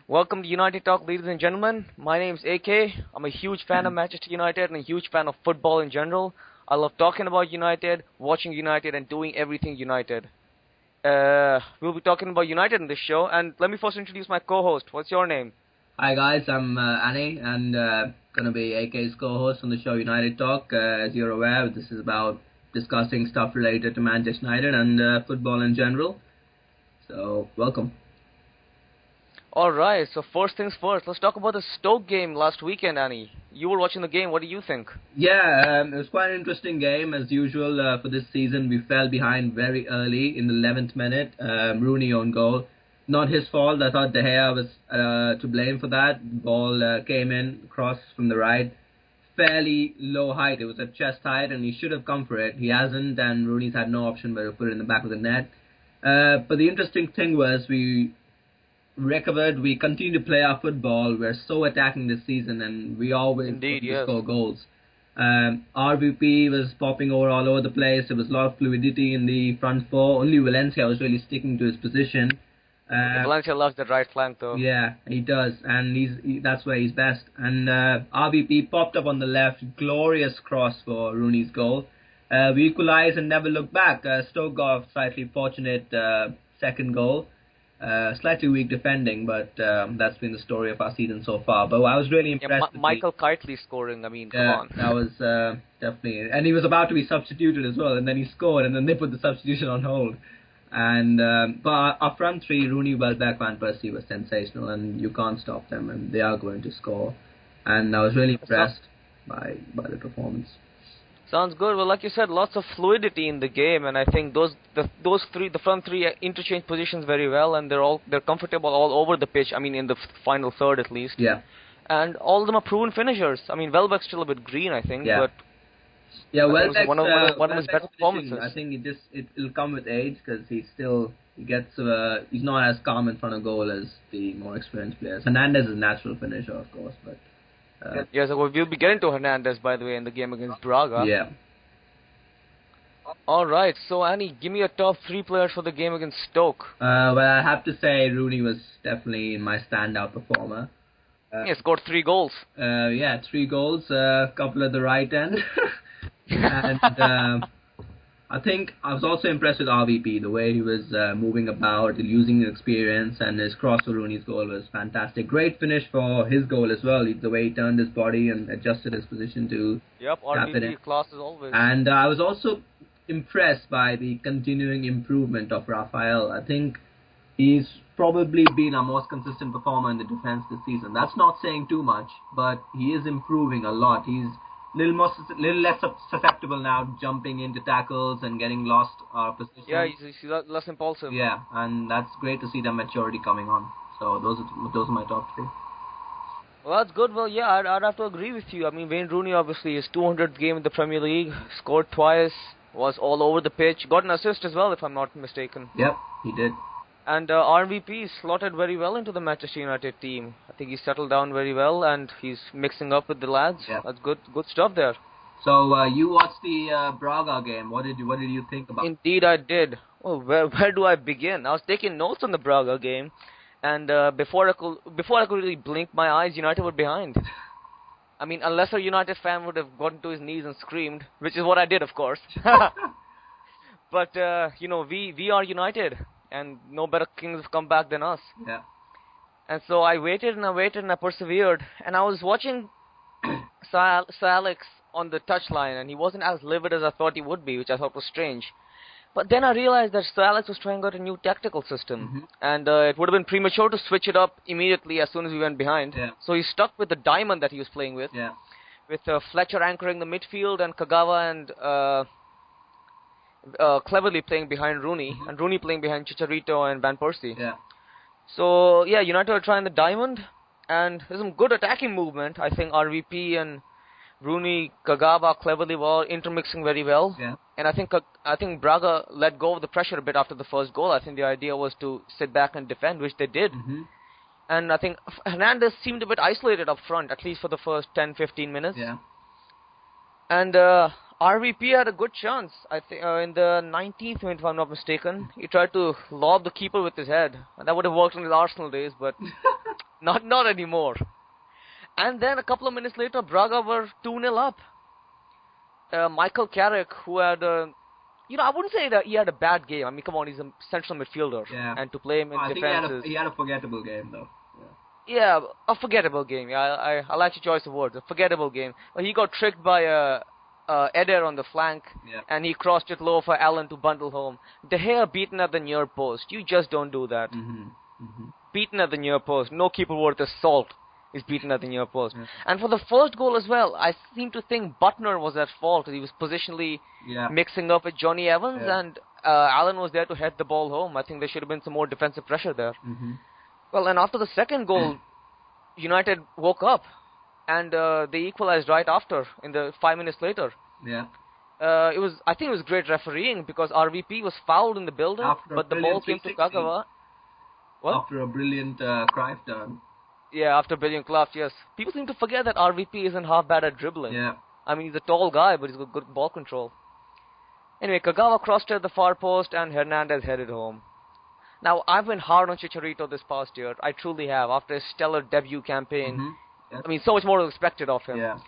Welcome to United Talk, ladies and gentlemen. My name's AK. I'm a huge fan of Manchester United and a huge fan of football in general. I love talking about United, watching United, and doing everything United. We'll be talking about United in this show, and let me first introduce my co-host. What's your name? Hi guys, I'm Annie and gonna be AK's co-host on the show United Talk. As you're aware, this is about discussing stuff related to Manchester United and football in general. So, welcome. Alright, so first things first, let's talk about the Stoke game last weekend, Annie. You were watching the game, what do you think? Yeah, it was quite an interesting game as usual for this season. We fell behind very early in the 11th minute. Rooney on goal. Not his fault. I thought De Gea was to blame for that. Ball came in, cross from the right. Fairly low height. It was at chest height and he should have come for it. He hasn't, and Rooney's had no option but to put it in the back of the net. But the interesting thing was we recovered. We continue to play our football. We're so attacking this season, and we always score goals. RVP was popping all over the place. There was a lot of fluidity in the front four. Only Valencia was really sticking to his position. Valencia loves the right flank, though. Yeah, he does, and that's where he's best. And RVP popped up on the left. Glorious cross for Rooney's goal. We equalised and never looked back. Stoke got slightly fortunate second goal. Slightly weak defending, but that's been the story of our season so far. But I was really impressed. Yeah, Michael Kitely scoring, I mean, come on. That was definitely... And he was about to be substituted as well, and then he scored, and then they put the substitution on hold. And but our front three, Rooney, Welbeck, Van Persie, was sensational, and you can't stop them, and they are going to score. And I was really impressed by the performance. Sounds good. Well, like you said, lots of fluidity in the game, and I think the front three interchange positions very well, and they're comfortable all over the pitch. I mean, in the final third at least. Yeah. And all of them are proven finishers. I mean, Welbeck's still a bit green, I think, but Welbeck's one of his better performances. I think it'll come with age because he's not as calm in front of goal as the more experienced players. Hernandez is a natural finisher, of course, but. So we'll be getting to Hernandez, by the way, in the game against Braga. Yeah. All right. So, Annie, give me your top three players for the game against Stoke. Well, I have to say Rooney was definitely my standout performer. He scored 3 goals. 3 goals, a couple at the right end. And I think I was also impressed with RVP, the way he was moving about, using his experience, and his cross for Rooney's goal was fantastic. Great finish for his goal as well, the way he turned his body and adjusted his position to tap it in. RVP class as always. And I was also impressed by the continuing improvement of Rafael. I think he's probably been our most consistent performer in the defense this season. That's not saying too much, but he is improving a lot. He's little less susceptible now, jumping into tackles and getting lost position. Yeah, he's less impulsive. Yeah, and that's great to see the maturity coming on. So those are my top 3. Well, that's good. Well, yeah, I'd have to agree with you. I mean, Wayne Rooney, obviously, his 200th game in the Premier League, scored twice, was all over the pitch, got an assist as well, if I'm not mistaken. Yep, he did. And RVP slotted very well into the Manchester United team. I think he settled down very well, and he's mixing up with the lads. Yep. That's good stuff there. So you watched the Braga game. What did you think about it? Indeed, I did. Well, where do I begin? I was taking notes on the Braga game, and before I could really blink my eyes, United were behind. I mean, unless a United fan would have gotten to his knees and screamed, which is what I did, of course. But we are United. And no better kings have come back than us. Yeah. And so I waited and I persevered. And I was watching Sir Alex on the touchline, and he wasn't as livid as I thought he would be, which I thought was strange. But then I realized that Sir Alex was trying out a new tactical system. And it would have been premature to switch it up immediately as soon as we went behind. Yeah. So he stuck with the diamond that he was playing with. Yeah. With Fletcher anchoring the midfield and Kagawa and... cleverly playing behind Rooney, and Rooney playing behind Chicharito and Van Persie. Yeah. So, yeah, United are trying the diamond, and there's some good attacking movement. I think RVP and Rooney, Kagawa cleverly were intermixing very well. Yeah. And I think Braga let go of the pressure a bit after the first goal. I think the idea was to sit back and defend, which they did. And I think Hernandez seemed a bit isolated up front, at least for the first 10-15 minutes. Yeah. And RVP had a good chance. I think in the 19th minute, if I'm not mistaken, he tried to lob the keeper with his head. And that would have worked in his Arsenal days, but Not anymore. And then a couple of minutes later, Braga were 2-0 up. Michael Carrick, who had, I wouldn't say that he had a bad game. I mean, come on, he's a central midfielder. Yeah. And to play him in I think defense he had a forgettable game, though. Yeah, a forgettable game. Yeah, I like your choice of words. A forgettable game. Well, he got tricked by Eder on the flank, and he crossed it low for Allen to bundle home. De Gea beaten at the near post. You just don't do that. Beaten at the near post. No keeper worth his salt is beaten at the near post. And for the first goal as well, I seem to think Butner was at fault. He was positionally mixing up with Johnny Evans, and Allen was there to head the ball home. I think there should have been some more defensive pressure there. Well, and after the second goal, United woke up, and they equalized right after, 5 minutes later. Yeah. I think it was great refereeing because RVP was fouled in the build-up, but the ball came to Kagawa. What? After a brilliant Cruyff turn. Yeah, after brilliant Clough, yes. People seem to forget that RVP isn't half bad at dribbling. Yeah. I mean, he's a tall guy, but he's got good ball control. Anyway, Kagawa crossed at the far post, and Hernandez headed home. Now, I've been hard on Chicharito this past year. I truly have, after his stellar debut campaign. I mean, so much more was expected of him. Yeah.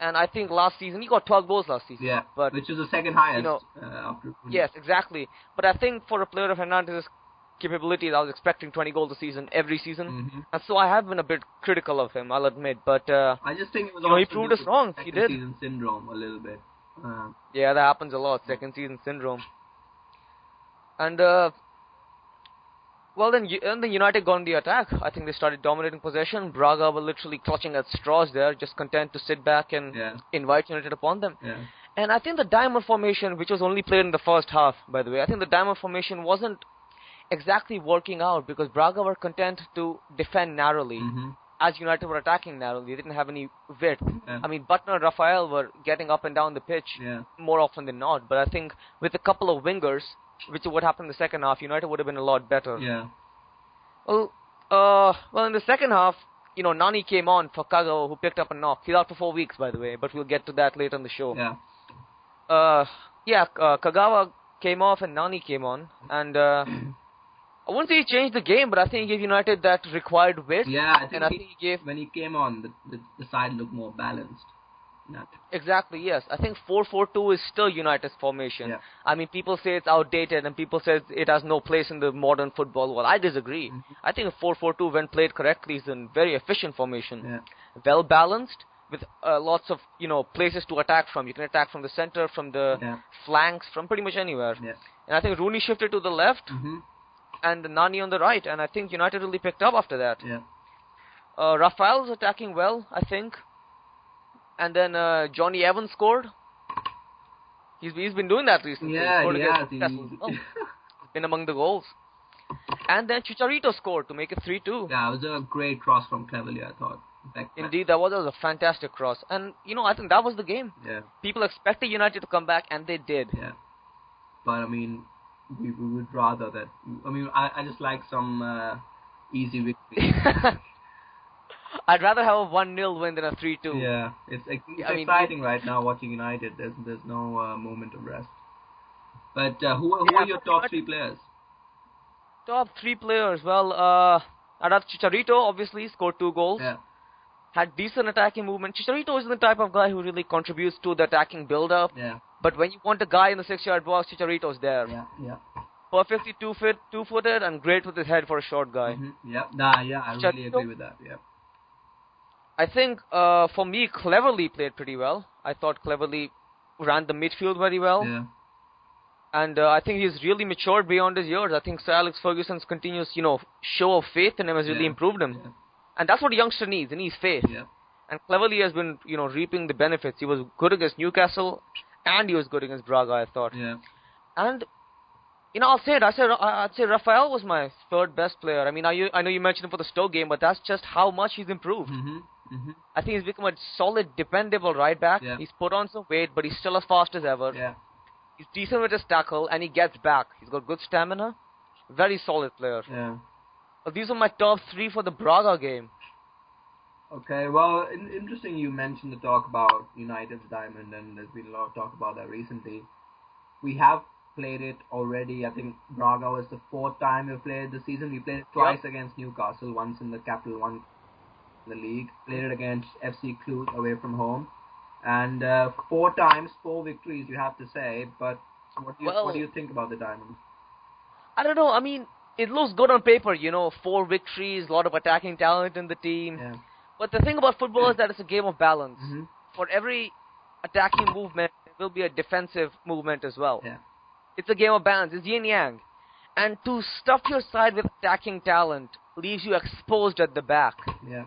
And I think last season, he got 12 goals last season. Yeah, but, which is the second highest after. Yes, exactly. But I think for a player of Hernandez's capabilities, I was expecting 20 goals a season, every season. And so I have been a bit critical of him, I'll admit. But I just think it was also he proved us wrong. He did. Second season syndrome a little bit. Yeah, that happens a lot, second season syndrome. And well, then United got on the attack. I think they started dominating possession. Braga were literally clutching at straws there, just content to sit back and invite United upon them. Yeah. And I think the diamond formation, which was only played in the first half, by the way, I think the diamond formation wasn't exactly working out because Braga were content to defend narrowly, as United were attacking narrowly. They didn't have any width. I mean, Butner and Rafael were getting up and down the pitch more often than not. But I think with a couple of wingers, which is what happened in the second half, United would have been a lot better. Yeah. Well, in the second half, Nani came on for Kagawa, who picked up a knock. He's out for 4 weeks, by the way, but we'll get to that later in the show. Yeah. Kagawa came off and Nani came on, and I wouldn't say he changed the game, but I think he gave United that required width. Yeah, I think he gave. When he came on, the side looked more balanced. Exactly, yes. I think 4-4-2 is still United's formation. Yeah. I mean, people say it's outdated and people say it has no place in the modern football. Well, I disagree. I think a 4-4-2, when played correctly, is a very efficient formation. Yeah. Well balanced, with lots of places to attack from. You can attack from the center, from the flanks, from pretty much anywhere. Yeah. And I think Rooney shifted to the left, and Nani on the right, and I think United really picked up after that. Yeah. Rafael was attacking well, I think. And then Johnny Evans scored. He's been doing that recently. Yeah, He's been among the goals. And then Chicharito scored to make it 3-2. Yeah, it was a great cross from Cleverly, I thought. Indeed, that was a fantastic cross. And, I think that was the game. Yeah. People expected United to come back, and they did. Yeah. But, I mean, we would rather that... I mean, I just like some easy victory. I'd rather have a 1-0 win than a 3-2. Yeah, it's exciting right now watching United. There's no moment of rest. But who are your top 3 players? Top 3 players? Well, I'd have Chicharito, obviously, scored 2 goals. Yeah. Had decent attacking movement. Chicharito is the type of guy who really contributes to the attacking build-up. Yeah. But when you want a guy in the 6-yard box, Chicharito's there. Yeah. Perfectly two-footed and great with his head for a short guy. Yeah, I really agree with that. Yeah. I think, for me, Cleverly played pretty well. I thought Cleverly ran the midfield very well. Yeah. And I think he's really matured beyond his years. I think Sir Alex Ferguson's continuous, show of faith in him has really improved him. Yeah. And that's what a youngster needs. He needs faith. Yeah. And Cleverly has been, reaping the benefits. He was good against Newcastle, and he was good against Braga, I thought. Yeah. And, I'll say it. I'd say Rafael was my third best player. I mean, I know you mentioned him for the Stoke game, but that's just how much he's improved. I think he's become a solid, dependable right back. Yeah. He's put on some weight, but he's still as fast as ever. Yeah. He's decent with his tackle, and he gets back. He's got good stamina. Very solid player. Yeah. Well, these are my top 3 for the Braga game. Okay, well, interesting you mentioned the talk about United's diamond, and there's been a lot of talk about that recently. We have played it already. I think Braga was the 4th time we played this season. We played it twice against Newcastle, once in the capital, in the league. Played it against FC Cluj away from home, and 4 victories, you have to say. But what do Well, you think about the Diamonds? I don't know. I mean, it looks good on paper, 4 victories, a lot of attacking talent in the team. Yeah. But the thing about football is that it's a game of balance. Hmm. For every attacking movement, there will be a defensive movement as well. Yeah. It's a game of balance. It's yin yang. And to stuff your side with attacking talent leaves you exposed at the back. Yeah.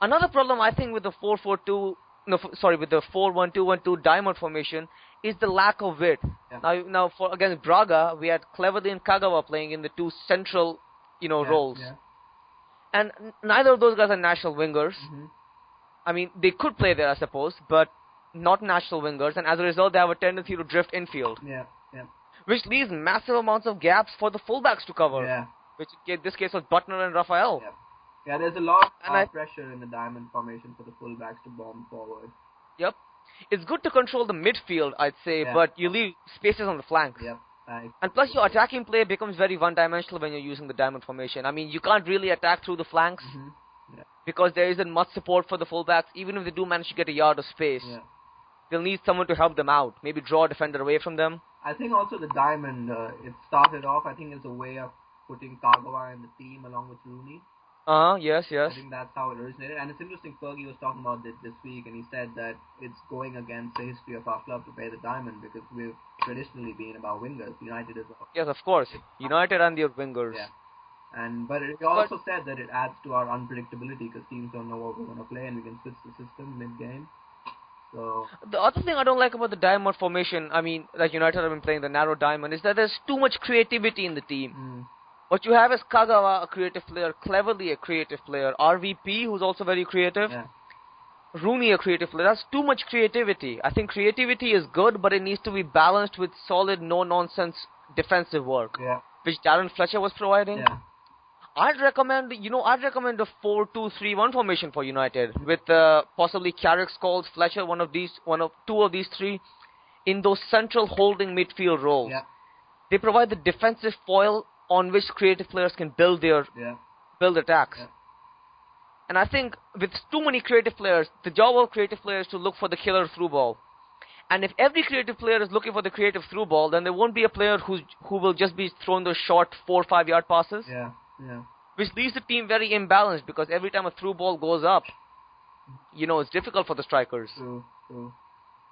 Another problem I think with the 4-4-2, no, sorry, with the 4-1-2-1-2 diamond formation is the lack of width. Yeah. Now for against Braga, we had Cleverly and Kagawa playing in the two central, Yeah. roles, Yeah. and neither of those guys are natural wingers. Hmm. I mean, they could play there, I suppose, but not natural wingers, and as a result, they have a tendency to drift infield, Yeah. Yeah. which leaves massive amounts of gaps for the fullbacks to cover. Yeah. Which in this case was Butner and Raphael. Yeah. Yeah, there's a lot And of pressure in the diamond formation for the fullbacks to bomb forward. Yep. It's good to control the midfield, I'd say, Yeah. but you leave spaces on the flanks. Yep. And plus, your attacking play becomes very one-dimensional when you're using the diamond formation. I mean, you can't really attack through the flanks Hmm. Yeah. because there isn't much support for the fullbacks. Even if they do manage to get a yard of space, Yeah. they'll need someone to help them out. Maybe draw a defender away from them. I think also the diamond, it started off, I think, as a way of putting Kagawa in the team along with Rooney. Yes. I think that's how it originated. And it's interesting, Fergie was talking about this week, and he said that it's going against the history of our club to play the diamond because we've traditionally been about wingers. United as well. Yes, of course. United and their wingers. Yeah. But he also said that it adds to our unpredictability because teams don't know what we're going to play and we can switch the system mid-game. So The other thing I don't like about the diamond formation, I mean, like United have been playing the narrow diamond, is that there's too much creativity in the team. What you have is Kagawa, a creative player, Cleverly, a creative player, RVP, who's also very creative, yeah, Rooney, a creative player. That's too much creativity. I think creativity is good, but it needs to be balanced with solid, no-nonsense defensive work, yeah, which Darren Fletcher was providing. yeah, I'd recommend a 4-2-3-1 formation for United with possibly Carrick, Scholes, Fletcher, two of these three in those central holding midfield roles. yeah, They provide the defensive foil on which creative players can build attacks. Yeah. And I think with too many creative players, the job of creative players is to look for the killer through ball. And if every creative player is looking for the creative through ball, then there won't be a player who will just be throwing those short 4 or 5 yard passes. yeah, yeah. Which leaves the team very imbalanced because every time a through ball goes up, it's difficult for the strikers. True, true.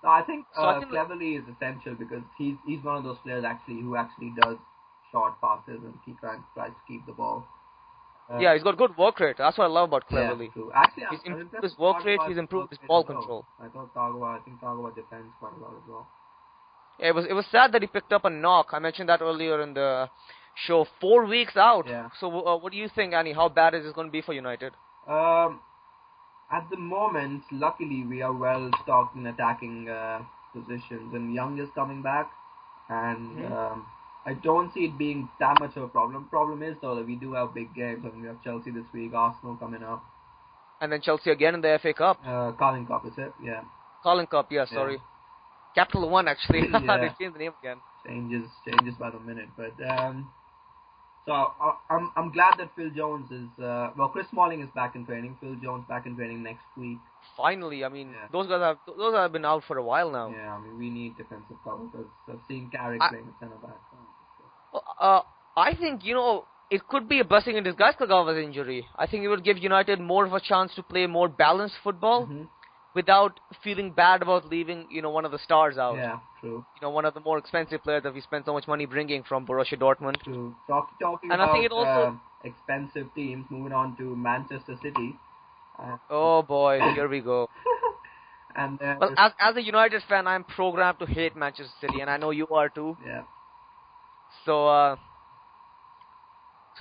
No, I think So I think Cleverly is essential because he's one of those players who actually does short passes and tries to keep the ball. Yeah, he's got good work rate. That's what I love about Cleverly. Yeah, true. Actually, He's I'm improved impressed his work with rate, Kagawa's he's improved his work rate ball as well. control. I think Kagawa defends quite a lot as well. Yeah, it was sad that he picked up a knock. I mentioned that earlier in the show. 4 weeks out. Yeah. So what do you think, Annie? How bad is this going to be for United? At the moment, luckily, we are well stocked in attacking positions, and Young is coming back, and I don't see it being that much of a problem. Problem is, though, that we do have big games. I mean, we have Chelsea this week, Arsenal coming up. And then Chelsea again in the FA Cup. Carling Cup, is it? Yeah. Carling Cup, yeah, sorry. Capital One, actually. Yeah. They changed the name again. Changes by the minute, but so I'm glad that Phil Jones is Chris Smalling is back in training. Phil Jones back in training next week. Finally, I mean, those guys have been out for a while now. Yeah, I mean we need defensive cover because I've seen Carrick playing at centre back. I think it could be a blessing in disguise, Kagawa's injury. I think it would give United more of a chance to play more balanced football without feeling bad about leaving one of the stars out. Yeah, true. One of the more expensive players that we spent so much money bringing from Borussia Dortmund. True. Talking And about I think it also expensive teams, moving on to Manchester City. Oh boy, here we go. And well, as a United fan, I'm programmed to hate Manchester City, and I know you are too. Yeah. So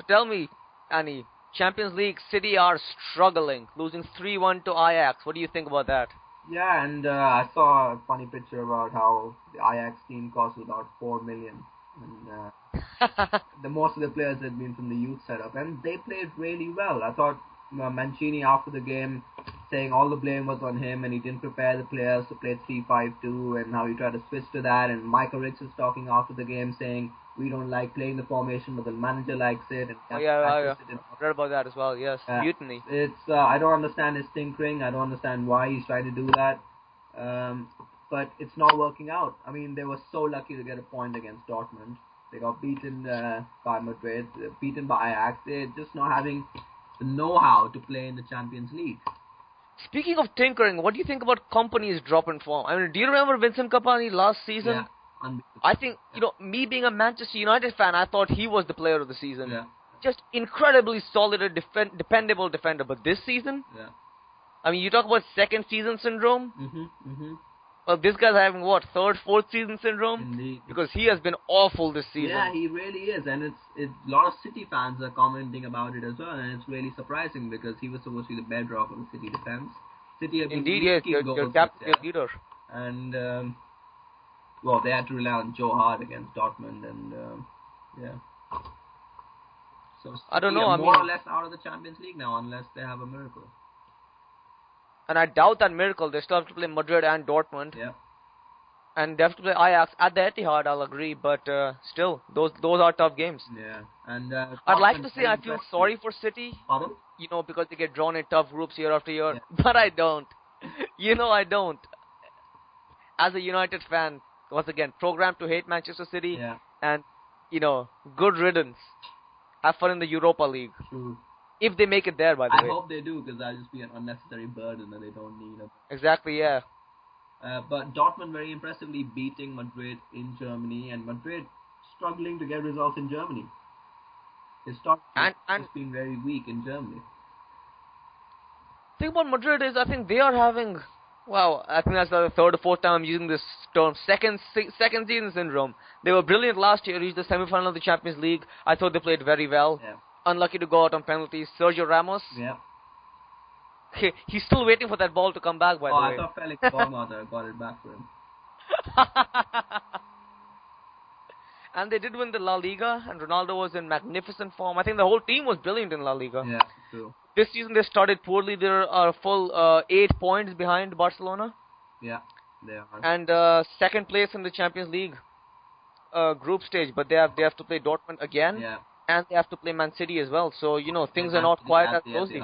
tell me, Annie, Champions League, City are struggling, losing 3-1 to Ajax. What do you think about that? Yeah, and I saw a funny picture about how the Ajax team cost about 4 million. And the most of the players had been from the youth setup, and they played really well. I thought Mancini after the game saying all the blame was on him and he didn't prepare the players to play 3-5-2 and how he tried to switch to that. And Michael Ricks is talking after the game saying we don't like playing the formation, but the manager likes it. And yeah. I read about that as well. Yes, mutiny. It's I don't understand his tinkering. I don't understand why he's trying to do that. But it's not working out. I mean, they were so lucky to get a point against Dortmund. They got beaten by Madrid, beaten by Ajax. They're just not having the know-how to play in the Champions League. Speaking of tinkering, what do you think about Kompany's drop in form? I mean, do you remember Vincent Kompany last season? Yeah. I think, me being a Manchester United fan, I thought he was the player of the season. Yeah. Just incredibly solid and dependable defender. But this season, I mean, you talk about second season syndrome. Well, this guy's having what, third, fourth season syndrome? Indeed. Because he has been awful this season. Yeah, he really is, and it's a lot of City fans are commenting about it as well, and it's really surprising because he was supposed to be the bedrock of the City defense. City have been Indeed, yes, your captain, your leader. And well, they had to rely on Joe Hart against Dortmund, and yeah. So City I don't know. Are more or less out of the Champions League now, unless they have a miracle. And I doubt that miracle. They still have to play Madrid and Dortmund. Yeah. And they have to play Ajax at the Etihad, I'll agree. But still, those are tough games. Yeah. And I'd like to say I feel sorry for City. Pardon? Because they get drawn in tough groups year after year. Yeah. But I don't. I don't. As a United fan, once again, programmed to hate Manchester City. Yeah. And, good riddance. Have fun in the Europa League. True. If they make it there, by the way. I hope they do, because that'll just be an unnecessary burden that they don't need. Exactly, yeah. But Dortmund very impressively beating Madrid in Germany, and Madrid struggling to get results in Germany. They started just being very weak in Germany. The thing about Madrid is, I think they are having, I think that's the third or fourth time I'm using this term, second season syndrome. They were brilliant last year, reached the semi-final of the Champions League. I thought they played very well. Yeah. Unlucky to go out on penalties. Sergio Ramos. Yeah. He's still waiting for that ball to come back, by the way. I thought Felix Baumgartner got it back for him. And they did win the La Liga, and Ronaldo was in magnificent form. I think the whole team was brilliant in La Liga. Yeah, true. This season they started poorly. They are full 8 points behind Barcelona. Yeah, they are. And second place in the Champions League group stage, but they have to play Dortmund again. Yeah. And they have to play Man City as well. So, things are not quite as rosy.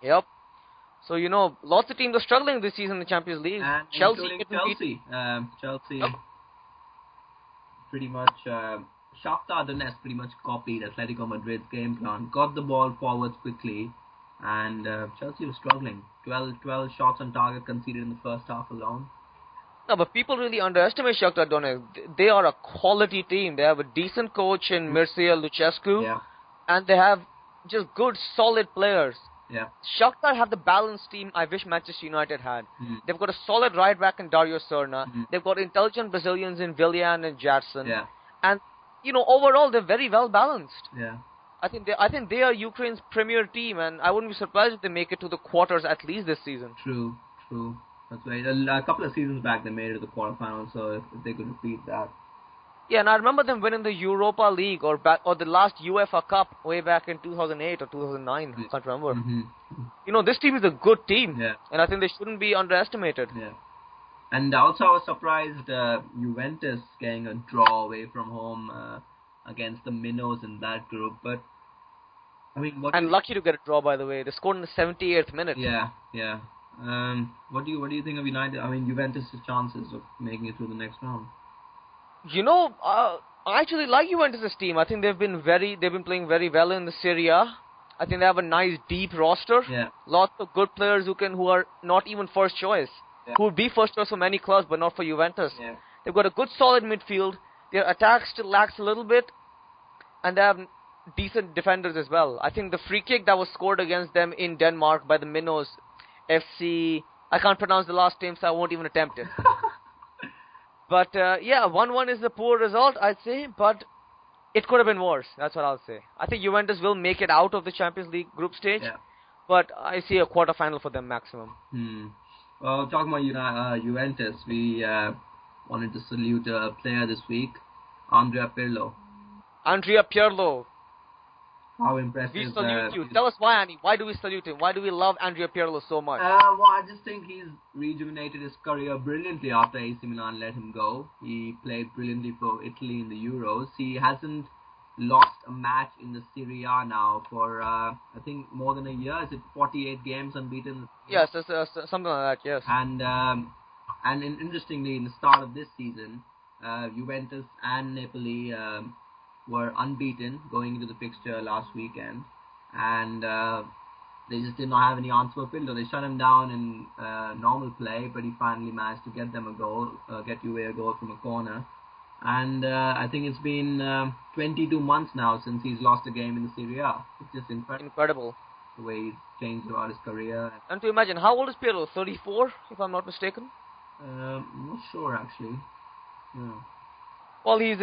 Yep. So, lots of teams are struggling this season in the Champions League. And Chelsea. Chelsea pretty much, Shakhtar Donetsk pretty much copied Atletico Madrid's game plan. Got the ball forwards quickly. And Chelsea was struggling. 12 shots on target conceded in the first half alone. No, but people really underestimate Shakhtar Donetsk. They are a quality team. They have a decent coach in Mircea Lucescu. Yeah. And they have just good, solid players. Yeah. Shakhtar have the balanced team I wish Manchester United had. They've got a solid right back in Dario Serna. They've got intelligent Brazilians in Willian and Jadson. Yeah. And, overall, they're very well balanced. Yeah. I think they are Ukraine's premier team, and I wouldn't be surprised if they make it to the quarters at least this season. True. That's right. A couple of seasons back, they made it to the quarterfinals, so if they could repeat that. Yeah, and I remember them winning the Europa League or the last UEFA Cup way back in 2008 or 2009. I can't remember. This team is a good team, and I think they shouldn't be underestimated. Yeah. And also, I was surprised Juventus getting a draw away from home against the minnows in that group, but I mean, lucky to get a draw, by the way. They scored in the 78th minute. Yeah. What do you think of United? I mean, Juventus' chances of making it through the next round. I actually like Juventus' team. I think they've been playing very well in the Serie A. I think they have a nice deep roster. Yeah. Lots of good players who are not even first choice. Yeah. Who would be first choice for many clubs, but not for Juventus. Yeah. They've got a good solid midfield. Their attack still lacks a little bit, and they have decent defenders as well. I think the free kick that was scored against them in Denmark by the Minnows FC, I can't pronounce the last name, so I won't even attempt it. But 1-1 is a poor result, I'd say, but it could have been worse. That's what I'll say. I think Juventus will make it out of the Champions League group stage, but I see a quarter-final for them maximum. Well, talking about Juventus, we wanted to salute a player this week, Andrea Pirlo. Andrea Pirlo. how We impressive. salute you. Tell us why, Annie. Why do we salute him? Why do we love Andrea Pirlo so much? Well, I just think he's rejuvenated his career brilliantly after AC Milan let him go. He played brilliantly for Italy in the Euros. He hasn't lost a match in the Serie A now for I think more than a year. Is it 48 games unbeaten? Yes, something like that. Yes. Interestingly, in the start of this season, Juventus and Napoli were unbeaten going into the fixture last weekend, and they just did not have any answer for Pirlo. They shut him down in normal play, but he finally managed to get them a goal, get Juve a goal from a corner. And I think it's been 22 months now since he's lost a game in the Serie A. It's just Incredible. The way he's changed about his career. And to imagine, how old is Pirlo? 34, if I'm not mistaken. I'm not sure actually. No. Well, he's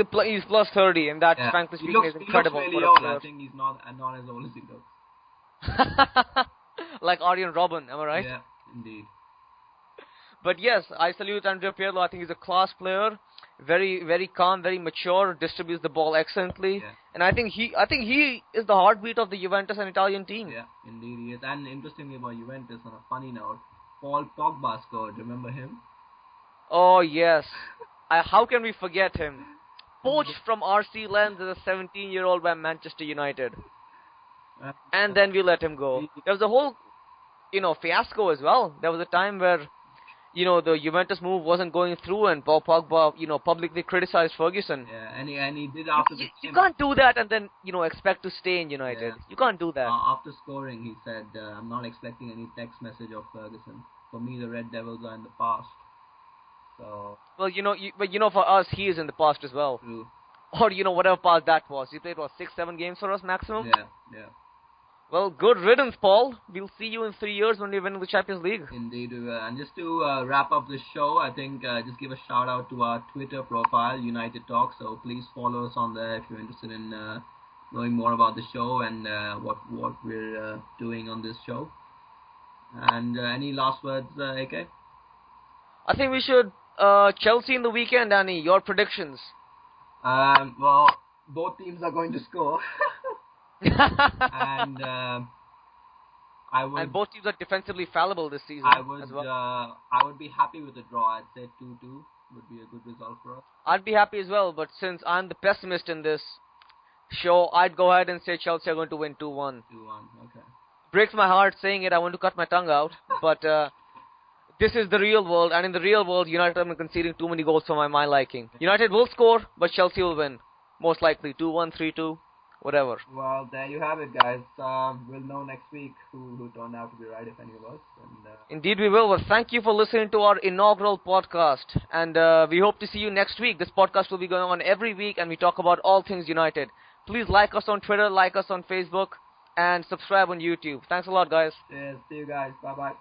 plus 30, and that, frankly speaking, is incredible. He looks really old. I think he's not as old as he looks. Like Arjen Robben, am I right? Yeah, indeed. But yes, I salute Andrea Pirlo. I think he's a class player. Very, very calm, very mature, distributes the ball excellently, and I think he is the heartbeat of the Juventus and Italian team. Yeah, indeed he is. And interestingly about Juventus, on a funny note, Paul Pogba scored. Remember him? Oh yes, how can we forget him? Poached from RC Lens as a 17-year-old by Manchester United, and then we let him go. There was a whole, fiasco as well. There was a time where the Juventus move wasn't going through, and Paul Pogba, publicly criticized Ferguson. Yeah, and he did after the game. You can't do that and then, expect to stay in United. Yeah. You can't do that. After scoring, he said, "I'm not expecting any text message of Ferguson. For me, the Red Devils are in the past." So. Well, but for us, he is in the past as well. True. Or whatever past that was. He played 6-7 games for us maximum. Yeah. Well, good riddance, Paul. We'll see you in 3 years when we win the Champions League. Indeed. And just to wrap up the show, I think just give a shout out to our Twitter profile, United Talk. So please follow us on there if you're interested in knowing more about the show and what we're doing on this show. And any last words, AK? I think we should Chelsea in the weekend, Danny. Your predictions? Well, both teams are going to score. And and both teams are defensively fallible this season as well. I would be happy with a draw. I'd say 2-2 would be a good result for us. I'd be happy as well, but since I'm the pessimist in this show, I'd go ahead and say Chelsea are going to win 2-1. 2-1, okay. Breaks my heart saying it. I want to cut my tongue out, but this is the real world, and in the real world, United have been conceding too many goals for my liking. United will score, but Chelsea will win, most likely 2-1, 3-2. Whatever. Well, there you have it, guys. We'll know next week who turned out to be right, if any of us. And, Indeed, we will. Well, thank you for listening to our inaugural podcast, and we hope to see you next week. This podcast will be going on every week, and we talk about all things United. Please like us on Twitter, like us on Facebook, and subscribe on YouTube. Thanks a lot, guys. Cheers. See you guys. Bye-bye.